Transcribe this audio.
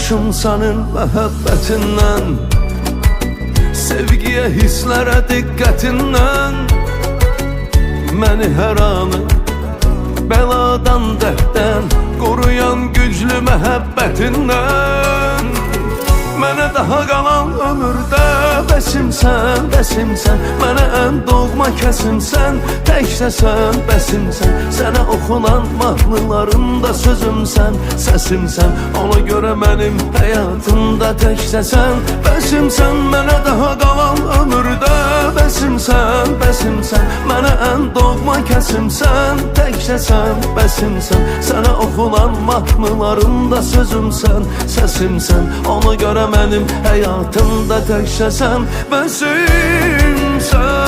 Sarhoşum sənin məhəbbətindən, sevgiyə, hisslərə diqqətindən. Məni hər anı bəladan, dərddən qoruyan güclü məhəbbətindən. Mənə daha qalan ömürdə bəsimsən, bəsimsən. Mənə ən doğma kəsimsən, təkcəsən, bəsimsən. Sənə oxunan mahnılarımda sözümsən, səsimsən. Ona görə mənim həyatımda təkcəsən, bəsimsən. Mənə daha qalan ömürdə bəsimsən, bəsimsən. Mənə ən doğma kəsimsən, təkcəsən, bəsimsən. Sənə oxunan mahnılarımda sözümsən, səsimsən. Ona görə mənim həyatımda təkcəsən, bəsimsən.